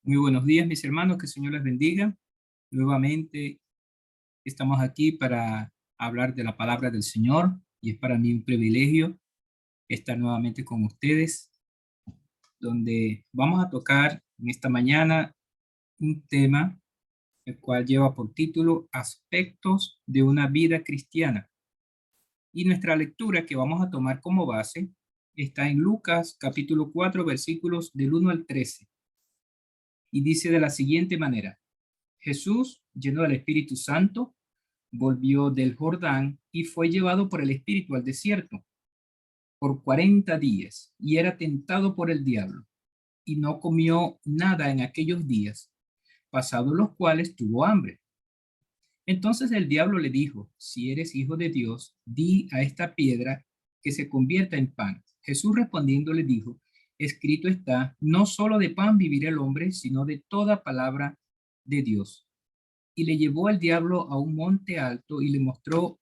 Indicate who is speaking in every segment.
Speaker 1: Muy buenos días, mis hermanos, que el Señor les bendiga. Nuevamente estamos aquí para hablar de la palabra del Señor y es para mí un privilegio estar nuevamente con ustedes, donde vamos a tocar en esta mañana un tema el cual lleva por título Aspectos de una vida cristiana. Y nuestra lectura que vamos a tomar como base está en Lucas capítulo 4 versículos del 1 al 13 y dice de la siguiente manera: Jesús, lleno del Espíritu Santo, volvió del Jordán y fue llevado por el Espíritu al desierto por 40 días y era tentado por el diablo y no comió nada en aquellos días, pasados los cuales tuvo hambre. Entonces el diablo le dijo: si eres hijo de Dios, di a esta piedra que se convierta en pan. Jesús respondiendo le dijo: escrito está, no solo de pan vivirá el hombre, sino de toda palabra de Dios. Y le llevó al diablo a un monte alto y le mostró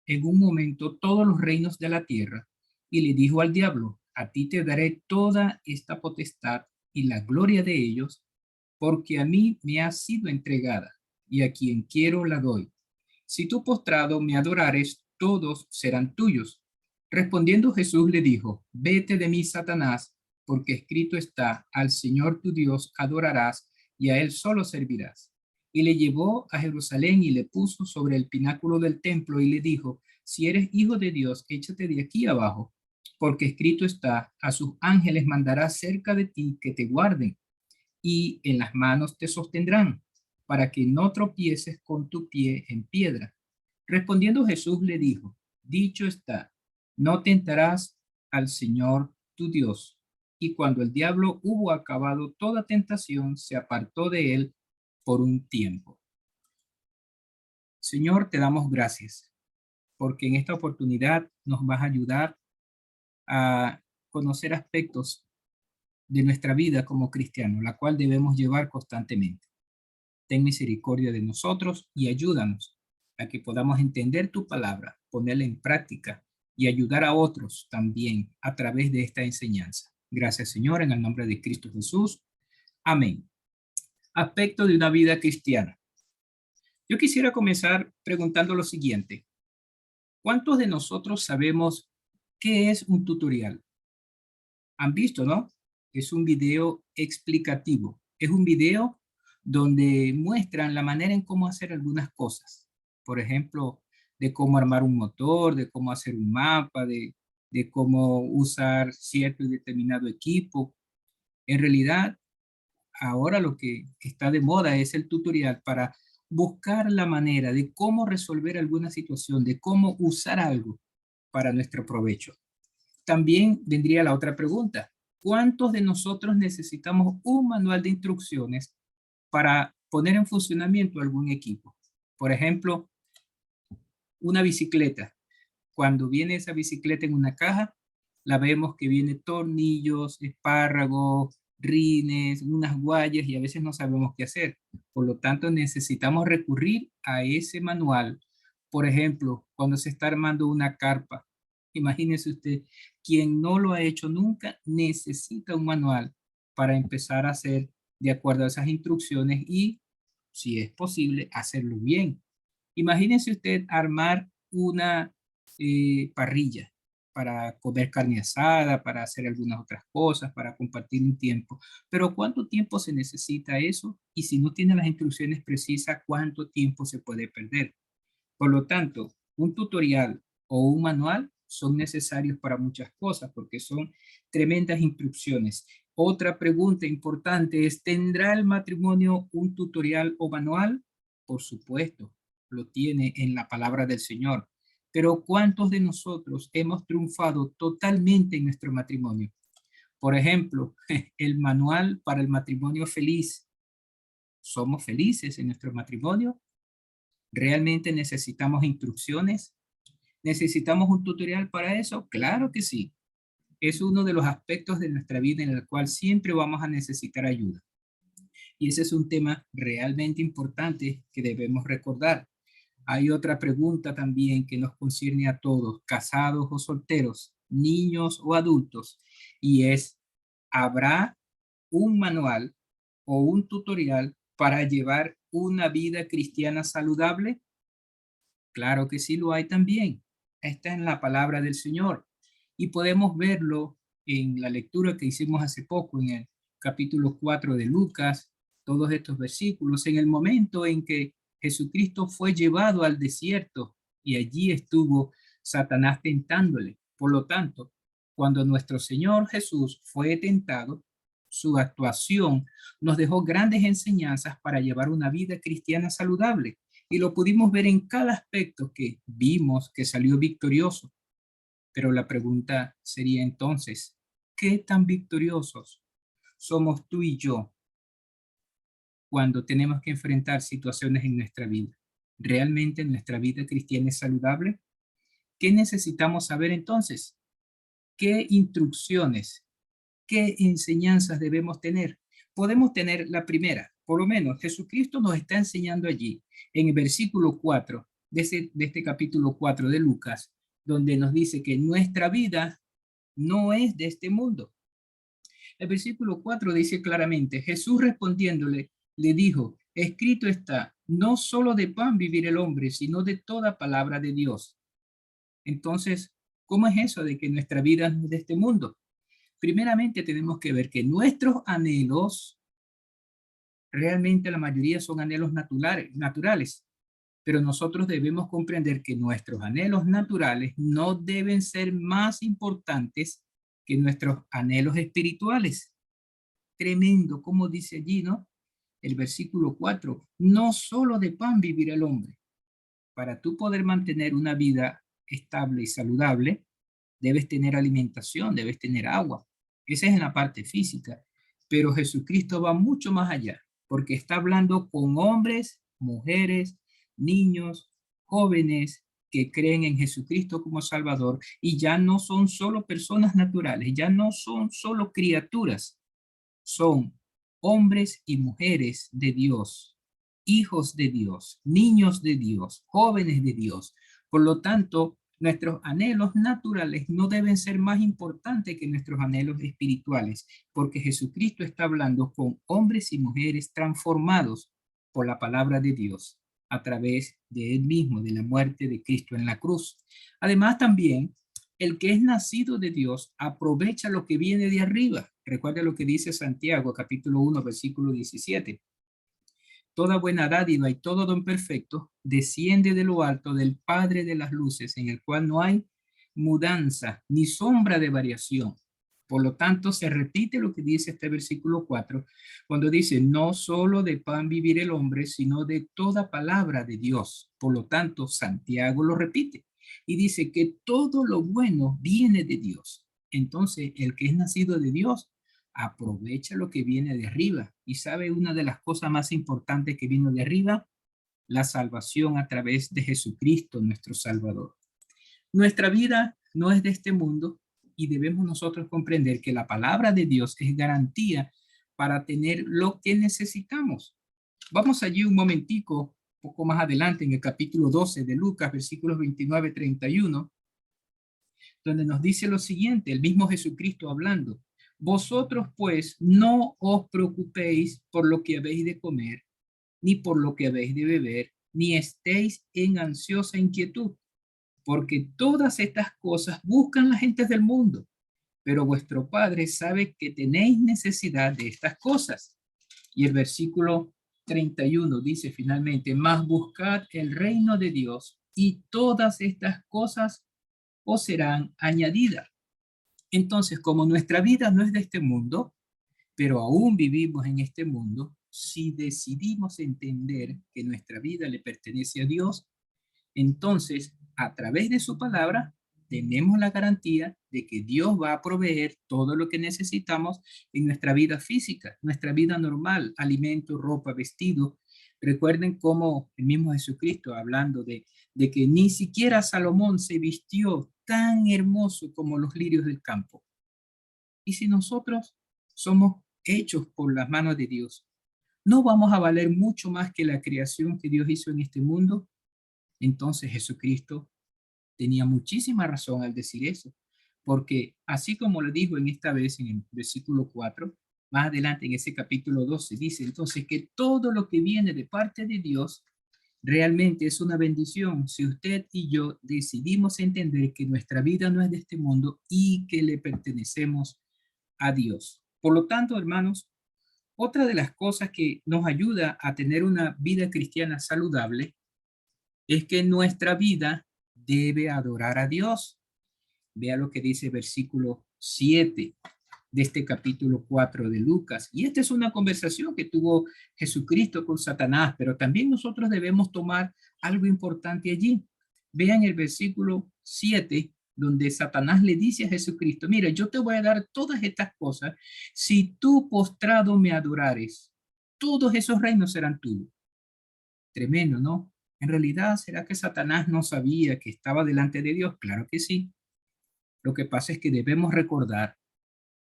Speaker 1: en un momento todos los reinos de la tierra. Y le dijo al diablo: a ti te daré toda esta potestad y la gloria de ellos, porque a mí me ha sido entregada, y a quien quiero la doy. Si tú postrado me adorares, todos serán tuyos. Respondiendo Jesús le dijo: vete de mí, Satanás, porque escrito está, al Señor tu Dios adorarás y a él solo servirás. Y le llevó a Jerusalén y le puso sobre el pináculo del templo y le dijo: si eres hijo de Dios, échate de aquí abajo, porque escrito está, a sus ángeles mandará cerca de ti que te guarden, y en las manos te sostendrán, para que no tropieces con tu pie en piedra. Respondiendo Jesús le dijo: dicho está, no tentarás al Señor tu Dios. Y cuando el diablo hubo acabado toda tentación, se apartó de él por un tiempo. Señor, te damos gracias, porque en esta oportunidad nos vas a ayudar a conocer aspectos de nuestra vida como cristianos, la cual debemos llevar constantemente. Ten misericordia de nosotros y ayúdanos a que podamos entender tu palabra, ponerla en práctica y ayudar a otros también a través de esta enseñanza. Gracias, Señor, en el nombre de Cristo Jesús. Amén. Aspecto de una vida cristiana. Yo quisiera comenzar preguntando lo siguiente: ¿cuántos de nosotros sabemos qué es un tutorial? Han visto, ¿no? Es un video explicativo. Es un video donde muestran la manera en cómo hacer algunas cosas. Por ejemplo, de cómo armar un motor, de cómo hacer un mapa, de cómo usar cierto y determinado equipo. En realidad, ahora lo que está de moda es el tutorial para buscar la manera de cómo resolver alguna situación, de cómo usar algo para nuestro provecho. También vendría la otra pregunta: ¿cuántos de nosotros necesitamos un manual de instrucciones para poner en funcionamiento algún equipo? Por ejemplo, una bicicleta. Cuando viene esa bicicleta en una caja, la vemos que viene tornillos, espárragos, rines, unas guayas y a veces no sabemos qué hacer. Por lo tanto, necesitamos recurrir a ese manual. Por ejemplo, cuando se está armando una carpa, imagínese usted, quien no lo ha hecho nunca necesita un manual para empezar a hacer de acuerdo a esas instrucciones y, si es posible, hacerlo bien. Imagínese usted armar una parrilla para comer carne asada, para hacer algunas otras cosas, para compartir un tiempo. Pero ¿cuánto tiempo se necesita eso? Y si no tiene las instrucciones precisas, ¿cuánto tiempo se puede perder? Por lo tanto, un tutorial o un manual son necesarios para muchas cosas porque son tremendas instrucciones. Otra pregunta importante es: ¿tendrá el matrimonio un tutorial o manual? Por supuesto, lo tiene en la palabra del Señor. Pero ¿cuántos de nosotros hemos triunfado totalmente en nuestro matrimonio? Por ejemplo, el manual para el matrimonio feliz. ¿Somos felices en nuestro matrimonio? ¿Realmente necesitamos instrucciones? ¿Necesitamos un tutorial para eso? Claro que sí. Es uno de los aspectos de nuestra vida en el cual siempre vamos a necesitar ayuda. Y ese es un tema realmente importante que debemos recordar. Hay otra pregunta también que nos concierne a todos, casados o solteros, niños o adultos, y es: ¿habrá un manual o un tutorial para llevar una vida cristiana saludable? Claro que sí lo hay también. Está en la palabra del Señor y podemos verlo en la lectura que hicimos hace poco en el capítulo 4 de Lucas, todos estos versículos, en el momento en que Jesucristo fue llevado al desierto y allí estuvo Satanás tentándole. Por lo tanto, cuando nuestro Señor Jesús fue tentado, su actuación nos dejó grandes enseñanzas para llevar una vida cristiana saludable y lo pudimos ver en cada aspecto que vimos que salió victorioso. Pero la pregunta sería entonces, ¿qué tan victoriosos somos tú y yo cuando tenemos que enfrentar situaciones en nuestra vida? ¿Realmente nuestra vida cristiana es saludable? ¿Qué necesitamos saber entonces? ¿Qué instrucciones, qué enseñanzas debemos tener? Podemos tener la primera, por lo menos Jesucristo nos está enseñando allí, en el versículo 4 de este capítulo 4 de Lucas, donde nos dice que nuestra vida no es de este mundo. El versículo 4 dice claramente, Jesús respondiéndole, le dijo, escrito está, no solo de pan vivir el hombre, sino de toda palabra de Dios. Entonces, ¿cómo es eso de que nuestra vida no es de este mundo? Primeramente tenemos que ver que nuestros anhelos, realmente la mayoría son anhelos naturales, pero nosotros debemos comprender que nuestros anhelos naturales no deben ser más importantes que nuestros anhelos espirituales. Tremendo, como dice allí, ¿no? El versículo 4, no solo de pan vivirá el hombre. Para tú poder mantener una vida estable y saludable, debes tener alimentación, debes tener agua. Esa es en la parte física. Pero Jesucristo va mucho más allá, porque está hablando con hombres, mujeres, niños, jóvenes que creen en Jesucristo como Salvador y ya no son solo personas naturales, ya no son solo criaturas, son hombres y mujeres de Dios, hijos de Dios, niños de Dios, jóvenes de Dios. Por lo tanto, nuestros anhelos naturales no deben ser más importantes que nuestros anhelos espirituales, porque Jesucristo está hablando con hombres y mujeres transformados por la palabra de Dios a través de él mismo, de la muerte de Cristo en la cruz. Además, también el que es nacido de Dios aprovecha lo que viene de arriba. Recuerda lo que dice Santiago, capítulo 1, versículo 17. Toda buena dádiva y todo don perfecto desciende de lo alto del Padre de las luces, en el cual no hay mudanza ni sombra de variación. Por lo tanto, se repite lo que dice este versículo 4, cuando dice, no solo de pan vivir el hombre, sino de toda palabra de Dios. Por lo tanto, Santiago lo repite y dice que todo lo bueno viene de Dios. Entonces, el que es nacido de Dios aprovecha lo que viene de arriba. Y sabe una de las cosas más importantes que vino de arriba, la salvación a través de Jesucristo, nuestro Salvador. Nuestra vida no es de este mundo y debemos nosotros comprender que la palabra de Dios es garantía para tener lo que necesitamos. Vamos allí un momentico, un poco más adelante en el capítulo 12 de Lucas, versículos 29-31, donde nos dice lo siguiente, el mismo Jesucristo hablando. Vosotros pues no os preocupéis por lo que habéis de comer, ni por lo que habéis de beber, ni estéis en ansiosa inquietud, porque todas estas cosas buscan las gentes del mundo, pero vuestro Padre sabe que tenéis necesidad de estas cosas. Y el versículo 31 dice finalmente, mas buscad el reino de Dios y todas estas cosas os serán añadidas. Entonces, como nuestra vida no es de este mundo, pero aún vivimos en este mundo, si decidimos entender que nuestra vida le pertenece a Dios, entonces, a través de su palabra, tenemos la garantía de que Dios va a proveer todo lo que necesitamos en nuestra vida física, nuestra vida normal, alimento, ropa, vestido. Recuerden cómo el mismo Jesucristo, hablando de que ni siquiera Salomón se vistió tan hermoso como los lirios del campo. Y si nosotros somos hechos por las manos de Dios, ¿no vamos a valer mucho más que la creación que Dios hizo en este mundo? Entonces Jesucristo tenía muchísima razón al decir eso, porque así como le dijo en esta vez en el versículo 4, más adelante en ese capítulo 12, dice entonces que todo lo que viene de parte de Dios realmente es una bendición si usted y yo decidimos entender que nuestra vida no es de este mundo y que le pertenecemos a Dios. Por lo tanto, hermanos, otra de las cosas que nos ayuda a tener una vida cristiana saludable es que nuestra vida debe adorar a Dios. Vea lo que dice versículo 7 de este capítulo 4 de Lucas. Y esta es una conversación que tuvo Jesucristo con Satanás, pero también nosotros debemos tomar algo importante allí. Vean el versículo 7, donde Satanás le dice a Jesucristo, mira, yo te voy a dar todas estas cosas si tú postrado me adorares. Todos esos reinos serán tuyos. Tremendo, ¿no? En realidad, ¿será que Satanás no sabía que estaba delante de Dios? Claro que sí. Lo que pasa es que debemos recordar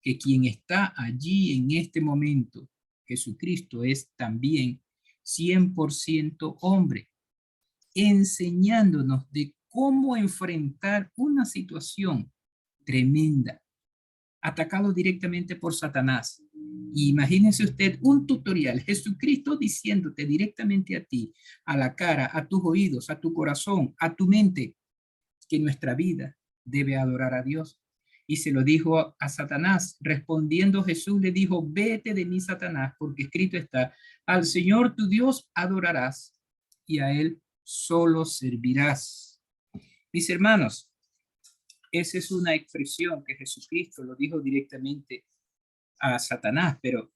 Speaker 1: que quien está allí en este momento, Jesucristo, es también 100% hombre, enseñándonos de cómo enfrentar una situación tremenda, atacado directamente por Satanás. Y imagínese usted un tutorial, Jesucristo diciéndote directamente a ti, a la cara, a tus oídos, a tu corazón, a tu mente, que nuestra vida debe adorar a Dios. Y se lo dijo a Satanás. Respondiendo Jesús le dijo, vete de mí, Satanás, porque escrito está, al Señor tu Dios adorarás y a Él solo servirás. Mis hermanos, esa es una expresión que Jesucristo lo dijo directamente a Satanás, pero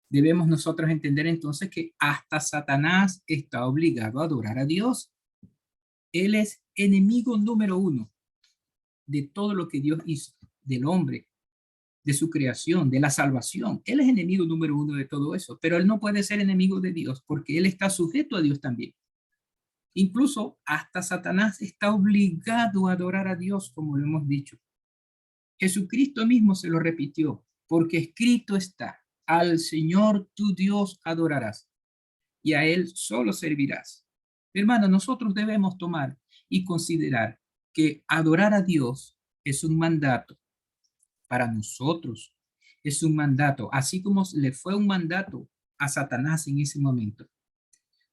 Speaker 1: debemos nosotros entender entonces que hasta Satanás está obligado a adorar a Dios. Él es enemigo número uno de todo lo que Dios hizo, del hombre, de su creación, de la salvación. Él es enemigo número uno de todo eso, pero él no puede ser enemigo de Dios porque él está sujeto a Dios también. Incluso hasta Satanás está obligado a adorar a Dios, como lo hemos dicho. Jesucristo mismo se lo repitió, porque escrito está, al Señor tu Dios adorarás y a Él solo servirás. Hermano, nosotros debemos tomar y considerar que adorar a Dios es un mandato para nosotros. Es un mandato, así como le fue un mandato a Satanás en ese momento.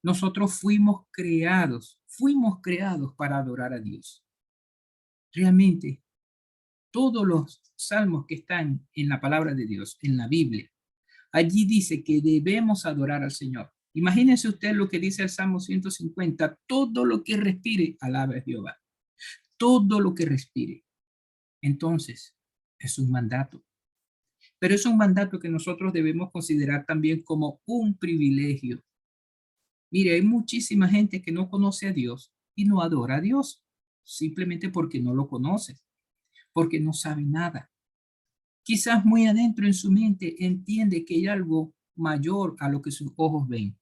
Speaker 1: Nosotros fuimos creados para adorar a Dios. Realmente, todos los salmos que están en la palabra de Dios, en la Biblia, allí dice que debemos adorar al Señor. Imagínense usted lo que dice el Salmo 150, todo lo que respire, alabe a Jehová. Todo lo que respire. Entonces, es un mandato. Pero es un mandato que nosotros debemos considerar también como un privilegio. Mire, hay muchísima gente que no conoce a Dios y no adora a Dios, simplemente porque no lo conoce, porque no sabe nada. Quizás muy adentro en su mente entiende que hay algo mayor a lo que sus ojos ven,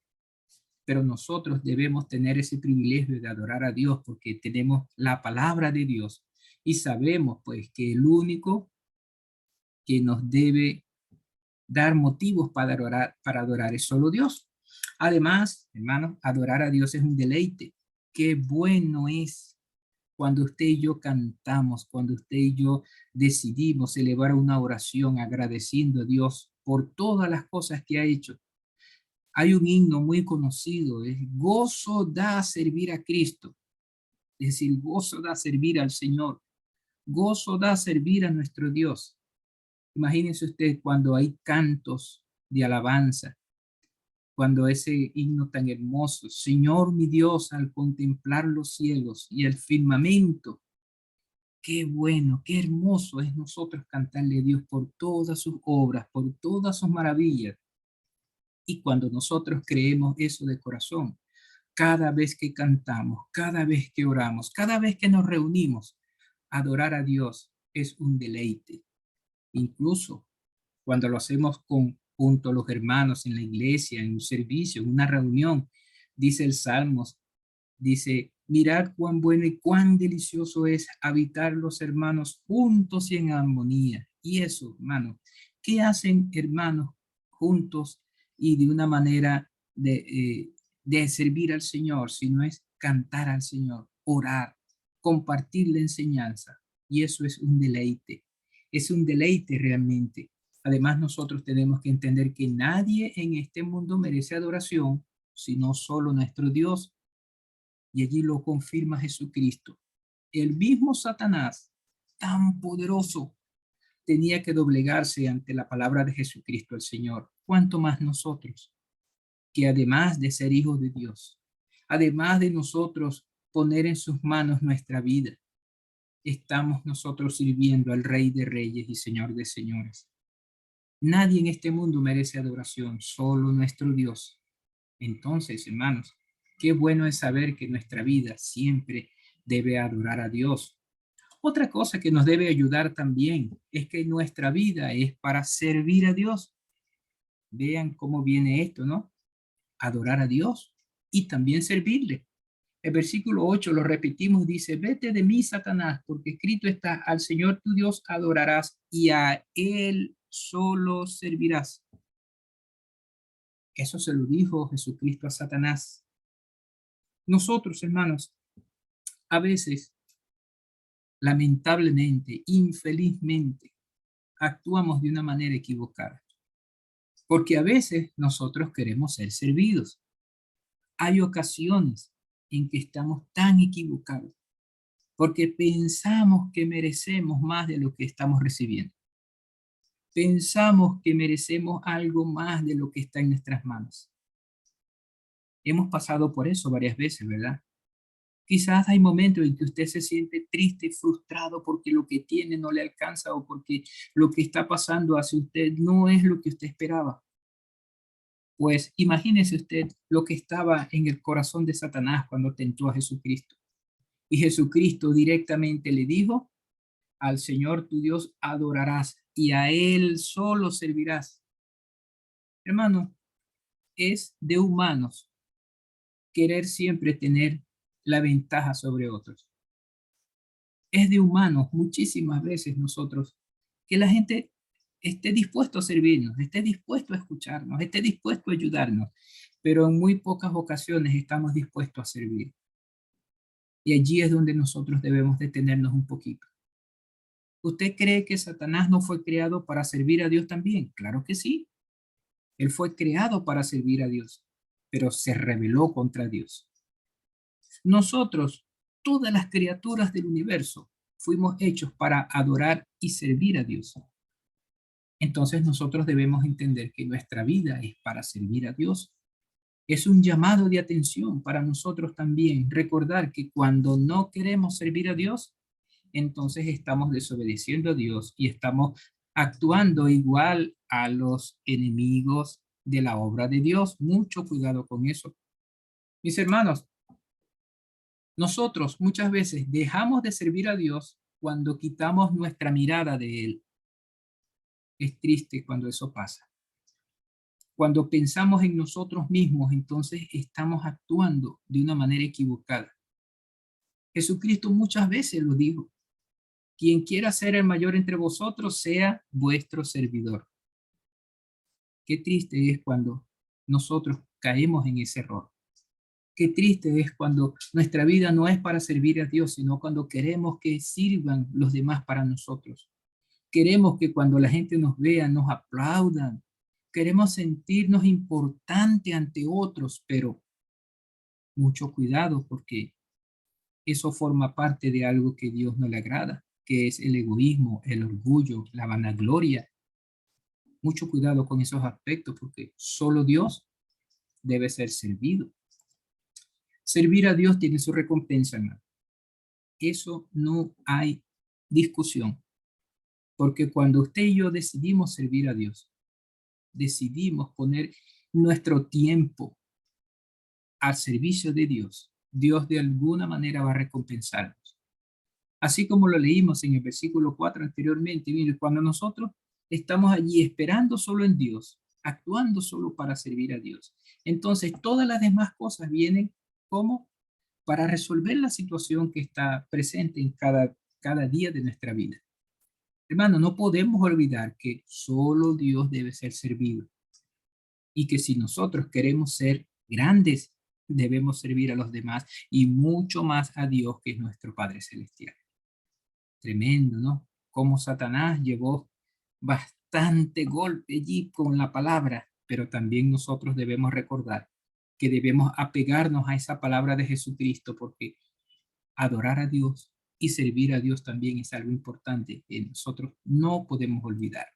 Speaker 1: pero nosotros debemos tener ese privilegio de adorar a Dios porque tenemos la palabra de Dios y sabemos pues que el único que nos debe dar motivos para adorar es solo Dios. Además, hermanos, adorar a Dios es un deleite. Qué bueno es cuando usted y yo cantamos, cuando usted y yo decidimos elevar una oración agradeciendo a Dios por todas las cosas que ha hecho. Hay un himno muy conocido, es gozo da servir a Cristo, es decir, gozo da servir al Señor, gozo da servir a nuestro Dios. Imagínense usted cuando hay cantos de alabanza, cuando ese himno tan hermoso, Señor mi Dios, al contemplar los cielos y el firmamento, qué bueno, qué hermoso es nosotros cantarle a Dios por todas sus obras, por todas sus maravillas. Y cuando nosotros creemos eso de corazón, cada vez que cantamos, cada vez que oramos, cada vez que nos reunimos, adorar a Dios es un deleite. Incluso cuando lo hacemos junto a los hermanos en la iglesia, en un servicio, en una reunión, dice el Salmos, dice, mirad cuán bueno y cuán delicioso es habitar los hermanos juntos y en armonía. Y eso, hermanos, ¿qué hacen hermanos juntos y de una manera de servir al Señor, si no es cantar al Señor, orar, compartir la enseñanza? Y eso es un deleite realmente. Además, nosotros tenemos que entender que nadie en este mundo merece adoración, sino solo nuestro Dios. Y allí lo confirma Jesucristo. El mismo Satanás, tan poderoso, tenía que doblegarse ante la palabra de Jesucristo el Señor. ¿Cuánto más nosotros, que además de ser hijos de Dios, además de nosotros poner en sus manos nuestra vida, estamos nosotros sirviendo al Rey de Reyes y Señor de Señores? Nadie en este mundo merece adoración, solo nuestro Dios. Entonces, hermanos, qué bueno es saber que nuestra vida siempre debe adorar a Dios. Otra cosa que nos debe ayudar también es que nuestra vida es para servir a Dios. Vean cómo viene esto, ¿no? Adorar a Dios y también servirle. El versículo 8 lo repetimos, dice, vete de mí, Satanás, porque escrito está, al Señor tu Dios adorarás y a Él solo servirás. Eso se lo dijo Jesucristo a Satanás. Nosotros, hermanos, a veces, lamentablemente, infelizmente, actuamos de una manera equivocada, porque a veces nosotros queremos ser servidos. Hay ocasiones en que estamos tan equivocados, porque pensamos que merecemos más de lo que estamos recibiendo. Pensamos que merecemos algo más de lo que está en nuestras manos. Hemos pasado por eso varias veces, ¿verdad? Quizás hay momentos en que usted se siente triste y frustrado porque lo que tiene no le alcanza o porque lo que está pasando hacia usted no es lo que usted esperaba. Pues imagínese usted lo que estaba en el corazón de Satanás cuando tentó a Jesucristo. Y Jesucristo directamente le dijo, al Señor tu Dios adorarás y a Él solo servirás. Hermano, es de humanos querer siempre tener la ventaja sobre otros. Es de humanos muchísimas veces nosotros que la gente esté dispuesto a servirnos, esté dispuesto a escucharnos, esté dispuesto a ayudarnos, pero en muy pocas ocasiones estamos dispuestos a servir. Y allí es donde nosotros debemos detenernos un poquito. ¿Usted cree que Satanás no fue creado para servir a Dios también? Claro que sí. Él fue creado para servir a Dios, pero se rebeló contra Dios. Nosotros, todas las criaturas del universo, fuimos hechos para adorar y servir a Dios. Entonces nosotros debemos entender que nuestra vida es para servir a Dios. Es un llamado de atención para nosotros también recordar que cuando no queremos servir a Dios, entonces estamos desobedeciendo a Dios y estamos actuando igual a los enemigos de la obra de Dios. Mucho cuidado con eso. Mis hermanos, nosotros muchas veces dejamos de servir a Dios cuando quitamos nuestra mirada de Él. Es triste cuando eso pasa. Cuando pensamos en nosotros mismos, entonces estamos actuando de una manera equivocada. Jesucristo muchas veces lo dijo. Quien quiera ser el mayor entre vosotros, sea vuestro servidor. Qué triste es cuando nosotros caemos en ese error. Qué triste es cuando nuestra vida no es para servir a Dios, sino cuando queremos que sirvan los demás para nosotros. Queremos que cuando la gente nos vea, nos aplaudan. Queremos sentirnos importantes ante otros, pero mucho cuidado porque eso forma parte de algo que Dios no le agrada, que es el egoísmo, el orgullo, la vanagloria. Mucho cuidado con esos aspectos porque solo Dios debe ser servido. Servir a Dios tiene su recompensa, hermano. Eso no hay discusión, porque cuando usted y yo decidimos servir a Dios, decidimos poner nuestro tiempo al servicio de Dios, Dios de alguna manera va a recompensarnos. Así como lo leímos en el versículo 4 anteriormente, mire, cuando nosotros estamos allí esperando solo en Dios, actuando solo para servir a Dios, entonces todas las demás cosas vienen como para resolver la situación que está presente en cada día de nuestra vida. Hermano, no podemos olvidar que solo Dios debe ser servido y que si nosotros queremos ser grandes, debemos servir a los demás y mucho más a Dios, que es nuestro Padre Celestial. Tremendo, ¿no? Cómo Satanás llevó bastante golpe allí con la palabra, pero también nosotros debemos recordar que debemos apegarnos a esa palabra de Jesucristo, porque adorar a Dios y servir a Dios también es algo importante que nosotros no podemos olvidar.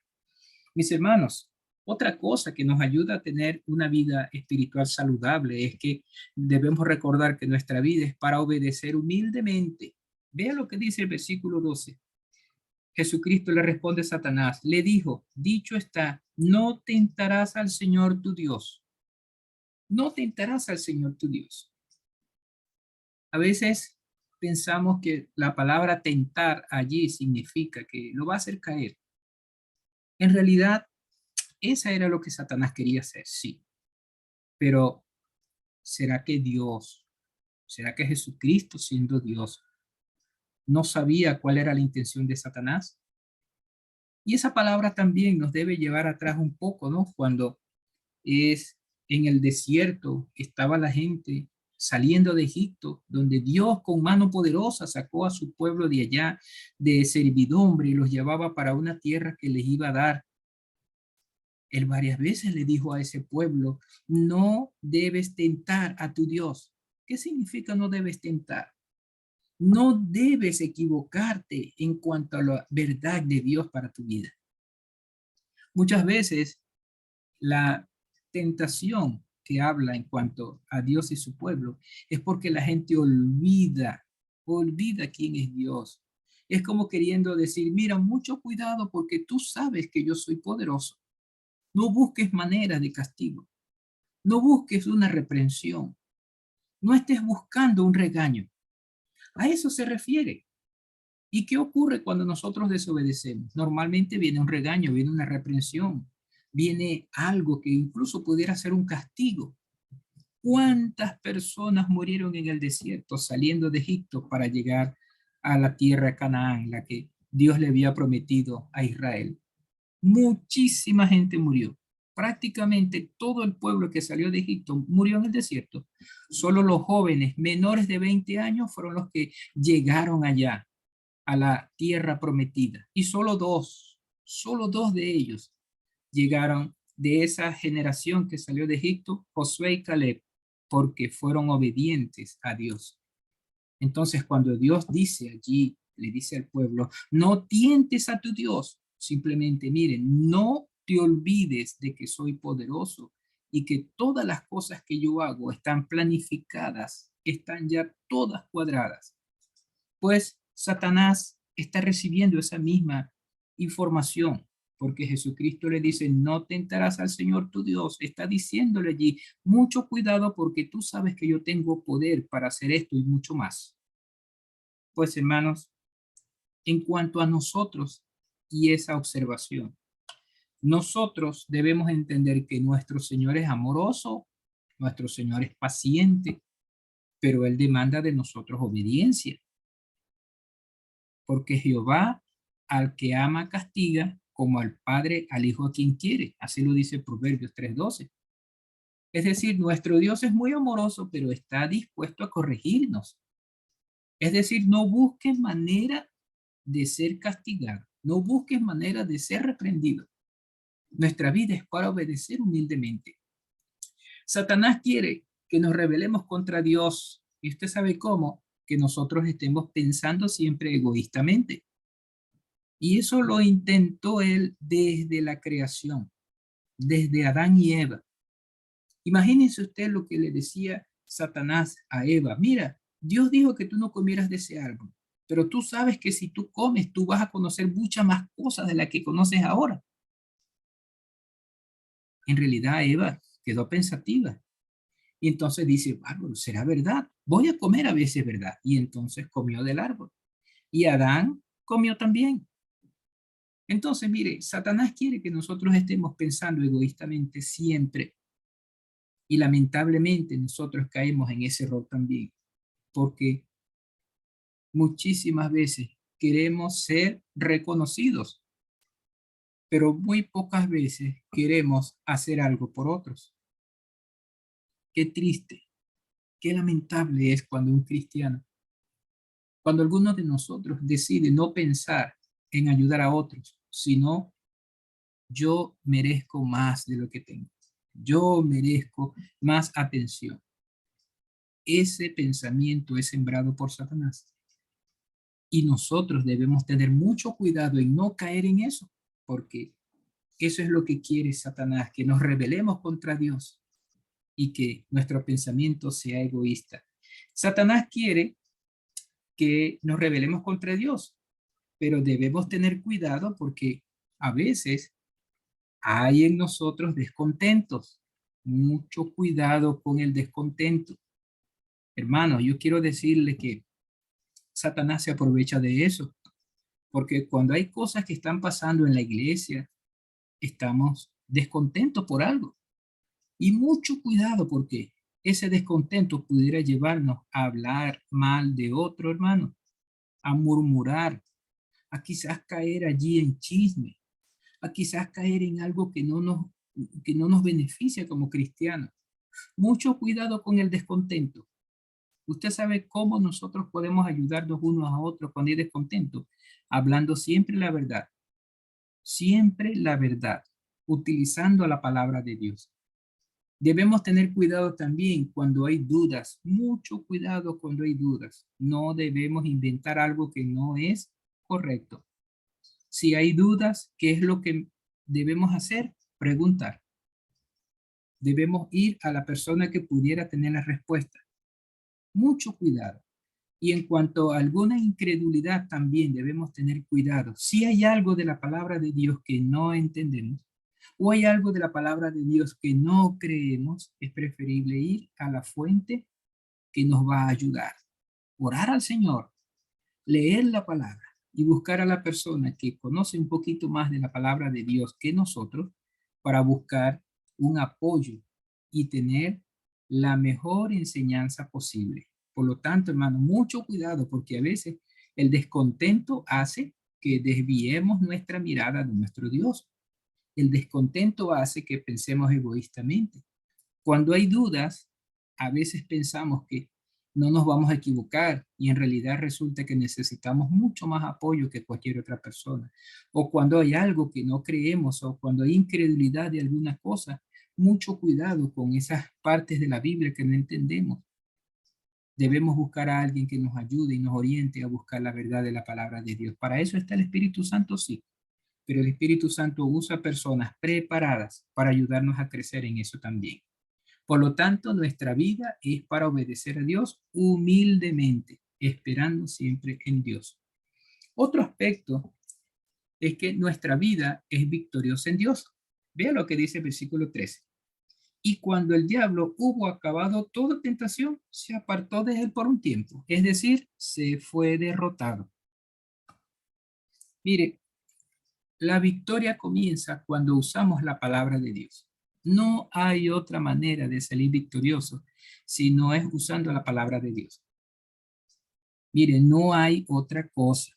Speaker 1: Mis hermanos, otra cosa que nos ayuda a tener una vida espiritual saludable es que debemos recordar que nuestra vida es para obedecer humildemente. Vea lo que dice el versículo 12. Jesucristo le responde a Satanás, le dijo, dicho está, no tentarás al Señor tu Dios. No tentarás al Señor tu Dios. A veces pensamos que la palabra tentar allí significa que lo va a hacer caer. En realidad, esa era lo que Satanás quería hacer, sí. Pero, ¿será que Dios, será que Jesucristo siendo Dios, no sabía cuál era la intención de Satanás? Y esa palabra también nos debe llevar atrás un poco, ¿no? Cuando es en el desierto, estaba la gente saliendo de Egipto, donde Dios con mano poderosa sacó a su pueblo de allá de servidumbre y los llevaba para una tierra que les iba a dar. Él varias veces le dijo a ese pueblo, no debes tentar a tu Dios. ¿Qué significa no debes tentar? No debes equivocarte en cuanto a la verdad de Dios para tu vida. Muchas veces la tentación que habla en cuanto a Dios y su pueblo es porque la gente olvida quién es Dios. Es como queriendo decir, mira, mucho cuidado porque tú sabes que yo soy poderoso. No busques maneras de castigo. No busques una reprensión. No estés buscando un regaño. A eso se refiere. ¿Y qué ocurre cuando nosotros desobedecemos? Normalmente viene un regaño, viene una reprensión, viene algo que incluso pudiera ser un castigo. ¿Cuántas personas murieron en el desierto saliendo de Egipto para llegar a la tierra de Canaán, la que Dios le había prometido a Israel? Muchísima gente murió. Prácticamente todo el pueblo que salió de Egipto murió en el desierto. Solo los jóvenes menores de 20 años fueron los que llegaron allá a la tierra prometida. Y solo dos de ellos llegaron de esa generación que salió de Egipto, Josué y Caleb, porque fueron obedientes a Dios. Entonces, cuando Dios dice allí, le dice al pueblo, no tientes a tu Dios, simplemente miren, no te olvides de que soy poderoso y que todas las cosas que yo hago están planificadas, están ya todas cuadradas. Pues Satanás está recibiendo esa misma información, porque Jesucristo le dice, no tentarás al Señor tu Dios. Está diciéndole allí, mucho cuidado porque tú sabes que yo tengo poder para hacer esto y mucho más. Pues hermanos, en cuanto a nosotros y esa observación, nosotros debemos entender que nuestro Señor es amoroso, nuestro Señor es paciente, pero Él demanda de nosotros obediencia. Porque Jehová al que ama castiga, como al padre al hijo a quien quiere. Así lo dice Proverbios 3:12. Es decir, nuestro Dios es muy amoroso, pero está dispuesto a corregirnos. Es decir, no busques manera de ser castigado, no busques manera de ser reprendido. Nuestra vida es para obedecer humildemente. Satanás quiere que nos rebelemos contra Dios. Y usted sabe cómo, que nosotros estemos pensando siempre egoístamente. Y eso lo intentó él desde la creación, desde Adán y Eva. Imagínense usted lo que le decía Satanás a Eva. Mira, Dios dijo que tú no comieras de ese árbol, pero tú sabes que si tú comes, tú vas a conocer muchas más cosas de las que conoces ahora. En realidad, Eva quedó pensativa. Y entonces dice, árbol, ¿será verdad? Voy a comer a veces, ¿verdad? Y entonces comió del árbol. Y Adán comió también. Entonces, mire, Satanás quiere que nosotros estemos pensando egoístamente siempre. Y lamentablemente nosotros caemos en ese error también, porque muchísimas veces queremos ser reconocidos, pero muy pocas veces queremos hacer algo por otros. Qué triste, qué lamentable es cuando un cristiano, cuando alguno de nosotros decide no pensar en ayudar a otros, sino yo merezco más de lo que tengo. Yo merezco más atención. Ese pensamiento es sembrado por Satanás. Y nosotros debemos tener mucho cuidado en no caer en eso, porque eso es lo que quiere Satanás, que nos rebelemos contra Dios y que nuestro pensamiento sea egoísta. Satanás quiere que nos rebelemos contra Dios, pero debemos tener cuidado porque a veces hay en nosotros descontentos. Mucho cuidado con el descontento. Hermanos, yo quiero decirle que Satanás se aprovecha de eso, porque cuando hay cosas que están pasando en la iglesia, estamos descontentos por algo. Y mucho cuidado porque ese descontento pudiera llevarnos a hablar mal de otro hermano, a murmurar, a quizás caer allí en chisme, a quizás caer en algo que no nos beneficia como cristianos. Mucho cuidado con el descontento. Usted sabe cómo nosotros podemos ayudarnos unos a otros cuando hay descontento, hablando siempre la verdad, utilizando la palabra de Dios. Debemos tener cuidado también cuando hay dudas, mucho cuidado cuando hay dudas. No debemos inventar algo que no es correcto. Si hay dudas, ¿qué es lo que debemos hacer? Preguntar. Debemos ir a la persona que pudiera tener la respuesta. Mucho cuidado. Y en cuanto a alguna incredulidad también debemos tener cuidado. Si hay algo de la palabra de Dios que no entendemos, o hay algo de la palabra de Dios que no creemos, es preferible ir a la fuente que nos va a ayudar. Orar al Señor, leer la palabra y buscar a la persona que conoce un poquito más de la palabra de Dios que nosotros para buscar un apoyo y tener la mejor enseñanza posible. Por lo tanto, hermano, mucho cuidado porque a veces el descontento hace que desviemos nuestra mirada de nuestro Dios. El descontento hace que pensemos egoístamente. Cuando hay dudas, a veces pensamos que no nos vamos a equivocar y en realidad resulta que necesitamos mucho más apoyo que cualquier otra persona. O cuando hay algo que no creemos o cuando hay incredulidad de alguna cosa, mucho cuidado con esas partes de la Biblia que no entendemos. Debemos buscar a alguien que nos ayude y nos oriente a buscar la verdad de la palabra de Dios. Para eso está el Espíritu Santo, sí, pero el Espíritu Santo usa personas preparadas para ayudarnos a crecer en eso también. Por lo tanto, nuestra vida es para obedecer a Dios humildemente, esperando siempre en Dios. Otro aspecto es que nuestra vida es victoriosa en Dios. Vea lo que dice el versículo 13. Y cuando el diablo hubo acabado toda tentación, se apartó de él por un tiempo, es decir, se fue derrotado. Mire, la victoria comienza cuando usamos la palabra de Dios. No hay otra manera de salir victorioso si no es usando la palabra de Dios. Mire, no hay otra cosa.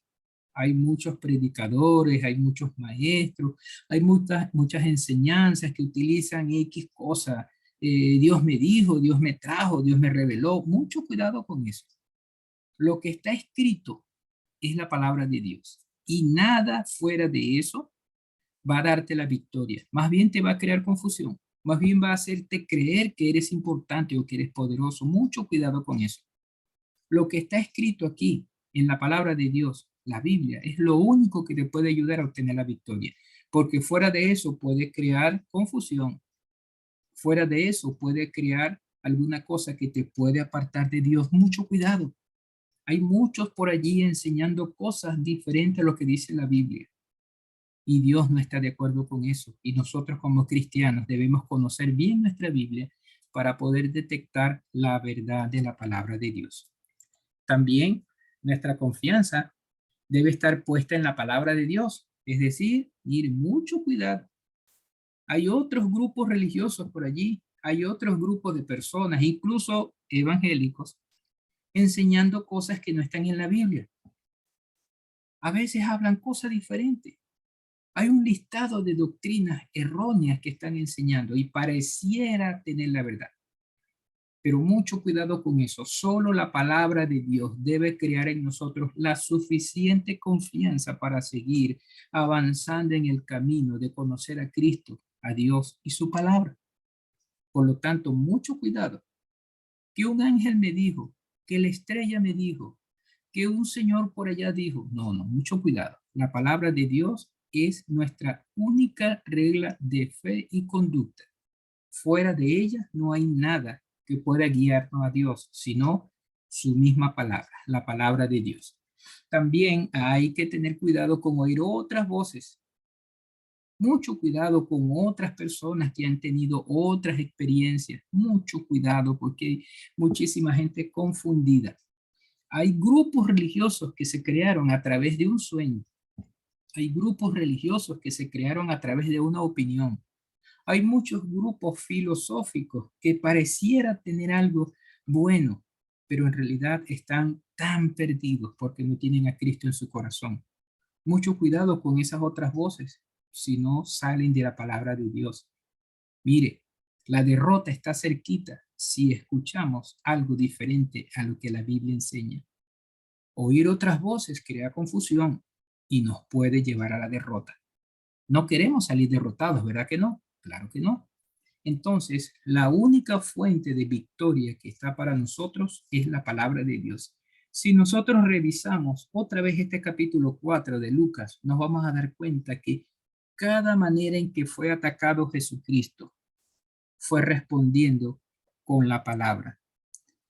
Speaker 1: Hay muchos predicadores, hay muchos maestros, hay muchas enseñanzas que utilizan X cosas. Dios me dijo, Dios me trajo, Dios me reveló. Mucho cuidado con eso. Lo que está escrito es la palabra de Dios. Y nada fuera de eso va a darte la victoria. Más bien te va a crear confusión. Más bien va a hacerte creer que eres importante o que eres poderoso. Mucho cuidado con eso. Lo que está escrito aquí en la palabra de Dios, la Biblia, es lo único que te puede ayudar a obtener la victoria. Porque fuera de eso puede crear confusión. Fuera de eso puede crear alguna cosa que te puede apartar de Dios. Mucho cuidado. Hay muchos por allí enseñando cosas diferentes a lo que dice la Biblia. Y Dios no está de acuerdo con eso. Y nosotros como cristianos debemos conocer bien nuestra Biblia para poder detectar la verdad de la palabra de Dios. También nuestra confianza debe estar puesta en la palabra de Dios. Es decir, ir mucho cuidado. Hay otros grupos religiosos por allí, hay otros grupos de personas, incluso evangélicos, enseñando cosas que no están en la Biblia. A veces hablan cosas diferentes. Hay un listado de doctrinas erróneas que están enseñando y pareciera tener la verdad. Pero mucho cuidado con eso. Solo la palabra de Dios debe crear en nosotros la suficiente confianza para seguir avanzando en el camino de conocer a Cristo, a Dios y su palabra. Por lo tanto, mucho cuidado. Que un ángel me dijo, que la estrella me dijo, que un señor por allá dijo. No, no, mucho cuidado. La palabra de Dios es nuestra única regla de fe y conducta. Fuera de ella no hay nada que pueda guiarnos a Dios, sino su misma palabra, la palabra de Dios. También hay que tener cuidado con oír otras voces. Mucho cuidado con otras personas que han tenido otras experiencias. Mucho cuidado porque hay muchísima gente confundida. Hay grupos religiosos que se crearon a través de un sueño. Hay grupos religiosos que se crearon a través de una opinión. Hay muchos grupos filosóficos que pareciera tener algo bueno, pero en realidad están tan perdidos porque no tienen a Cristo en su corazón. Mucho cuidado con esas otras voces, si no salen de la palabra de Dios. Mire, la derrota está cerquita si escuchamos algo diferente a lo que la Biblia enseña. Oír otras voces crea confusión y nos puede llevar a la derrota. No queremos salir derrotados, ¿verdad que no? Claro que no. Entonces, la única fuente de victoria que está para nosotros es la palabra de Dios. Si nosotros revisamos otra vez este capítulo 4 de Lucas, nos vamos a dar cuenta que cada manera en que fue atacado Jesucristo fue respondiendo con la palabra,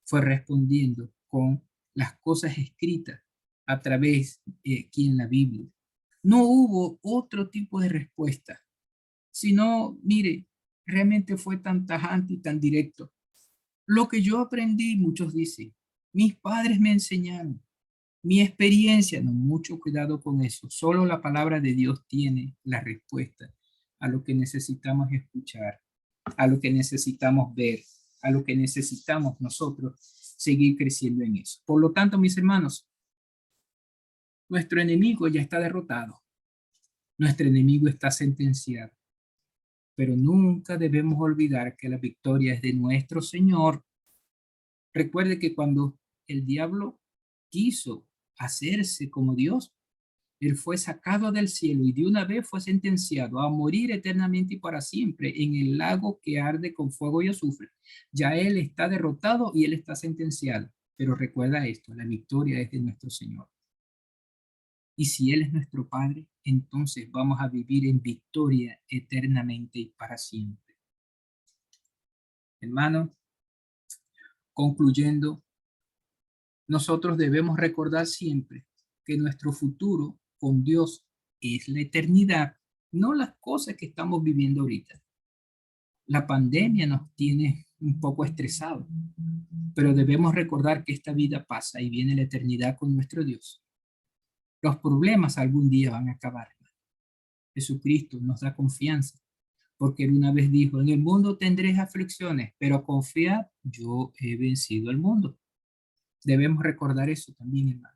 Speaker 1: fue respondiendo con las cosas escritas a través aquí en la Biblia. No hubo otro tipo de respuesta, sino, mire, realmente fue tan tajante y tan directo. Lo que yo aprendí, muchos dicen, mis padres me enseñaron, mi experiencia, no, mucho cuidado con eso. Solo la palabra de Dios tiene la respuesta a lo que necesitamos escuchar, a lo que necesitamos ver, a lo que necesitamos nosotros seguir creciendo en eso. Por lo tanto, mis hermanos, nuestro enemigo ya está derrotado, nuestro enemigo está sentenciado, pero nunca debemos olvidar que la victoria es de nuestro Señor. Recuerde que cuando el diablo quiso hacerse como Dios, él fue sacado del cielo y de una vez fue sentenciado a morir eternamente y para siempre en el lago que arde con fuego y azufre. Ya él está derrotado y él está sentenciado. Pero recuerda esto, la victoria es de nuestro Señor. Y si Él es nuestro Padre, entonces vamos a vivir en victoria eternamente y para siempre. Hermano, concluyendo, nosotros debemos recordar siempre que nuestro futuro con Dios es la eternidad, no las cosas que estamos viviendo ahorita. La pandemia nos tiene un poco estresados, pero debemos recordar que esta vida pasa y viene la eternidad con nuestro Dios. Los problemas algún día van a acabar. Jesucristo nos da confianza, porque Él una vez dijo, en el mundo tendréis aflicciones, pero confiad, yo he vencido el mundo. Debemos recordar eso también, hermano.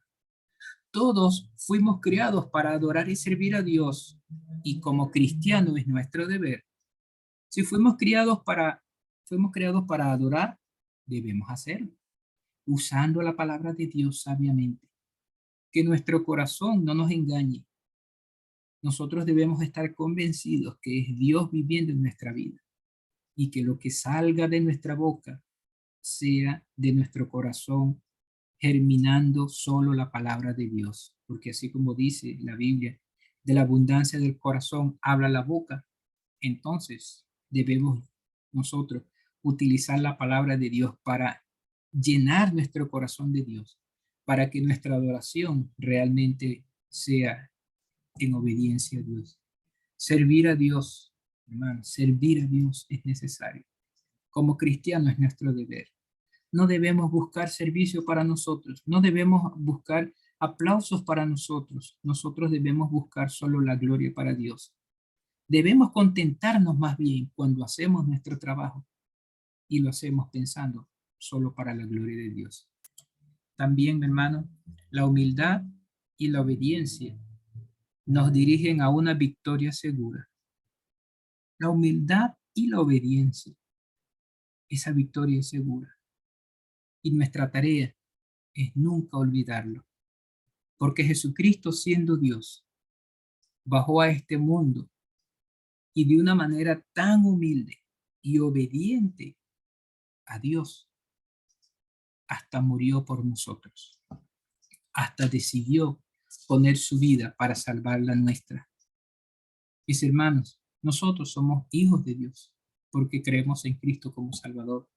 Speaker 1: Todos fuimos creados para adorar y servir a Dios, y como cristianos es nuestro deber. Si fuimos creados para adorar, debemos hacerlo, usando la palabra de Dios sabiamente. Que nuestro corazón no nos engañe. Nosotros debemos estar convencidos que es Dios viviendo en nuestra vida y que lo que salga de nuestra boca sea de nuestro corazón, germinando solo la palabra de Dios. Porque así como dice la Biblia, de la abundancia del corazón habla la boca. Entonces debemos nosotros utilizar la palabra de Dios para llenar nuestro corazón de Dios, para que nuestra adoración realmente sea en obediencia a Dios. Servir a Dios, hermano, servir a Dios es necesario. Como cristiano es nuestro deber. No debemos buscar servicio para nosotros, no debemos buscar aplausos para nosotros. Nosotros debemos buscar solo la gloria para Dios. Debemos contentarnos más bien cuando hacemos nuestro trabajo y lo hacemos pensando solo para la gloria de Dios. También, hermano, la humildad y la obediencia nos dirigen a una victoria segura. La humildad y la obediencia, esa victoria es segura. Y nuestra tarea es nunca olvidarlo, porque Jesucristo, siendo Dios, bajó a este mundo y de una manera tan humilde y obediente a Dios, hasta murió por nosotros, hasta decidió poner su vida para salvar la nuestra. Mis hermanos, nosotros somos hijos de Dios porque creemos en Cristo como Salvador.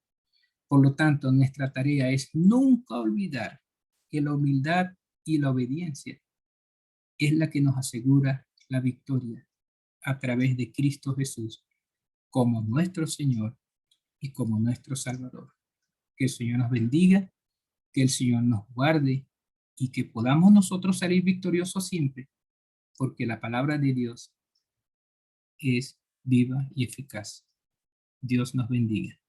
Speaker 1: Por lo tanto, nuestra tarea es nunca olvidar que la humildad y la obediencia es la que nos asegura la victoria a través de Cristo Jesús como nuestro Señor y como nuestro Salvador. Que el Señor nos bendiga, que el Señor nos guarde y que podamos nosotros salir victoriosos siempre, porque la palabra de Dios es viva y eficaz. Dios nos bendiga.